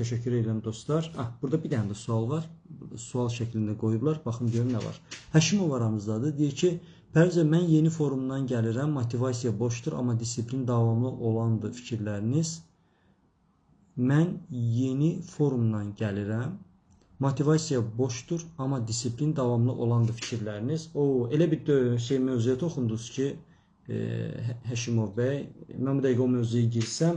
təşəkkür edirəm dostlar. Burada bir dənə də sual var. Burada sual şəklində qoyublar. Baxın görün nə var. Həşimov aramızdadır. Deyir ki, Pərizə, mən yeni forumdan gəlirəm. Motivasiya boşdur, amma disiplin davamlı olandır fikirləriniz. Mən yeni forumdan gəlirəm. Motivasiya boşdur, amma disiplin davamlı olandır fikirləriniz. Elə bir mövzuya toxundunuz ki, Həşimov bəy, mən bu dəqiqə o mövzuya girsəm,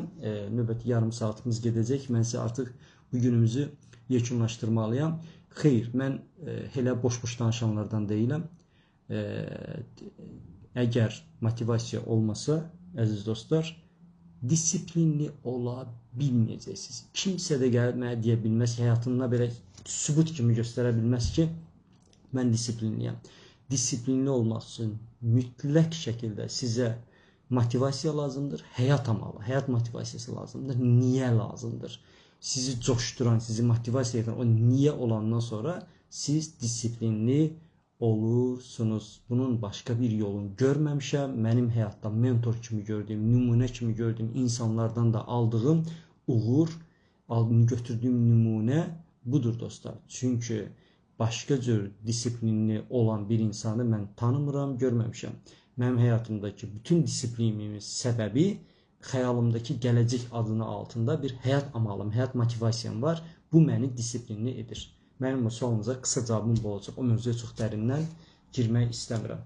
növbəti yarım saatımız gedəcək. Mən sizə artıq bu günümüzü yekunlaşdırmalıyam. Xeyr, mən elə boş-boş danışanlardan deyiləm. Əgər motivasiya olmasa, əziz dostlar, disiplinli ola bilməyəcəksiniz. Kimsə də gəlib mənə deyə bilməz ki, həyatında belə sübut kimi göstərə bilməz ki, mən disiplinliyəm. Disiplinli olmaq üçün mütləq şəkildə sizə motivasiya lazımdır, həyat amalı, həyat motivasiyası lazımdır, niyə lazımdır. Sizi coşduran, sizi motivasiya edən o niyə olandan sonra siz disiplinli olursunuz. Bunun başqa bir yolunu görməmişəm. Mənim həyatda mentor kimi gördüyüm, nümunə kimi gördüyüm insanlardan da aldığım uğur, götürdüyüm nümunə budur dostlar. Çünki başqa cür disiplinli olan bir insanı mən tanımıram, görməmişəm. Mənim həyatımdakı bütün disiplinimin səbəbi xəyalımdakı gələcək adını altında bir həyat amalım, həyat motivasiyam var. Bu məni disiplinli edir. Mənim o sualınıza qısa cavabım bu olacaq. O mövzuya çox dərindən girmək istəmirəm.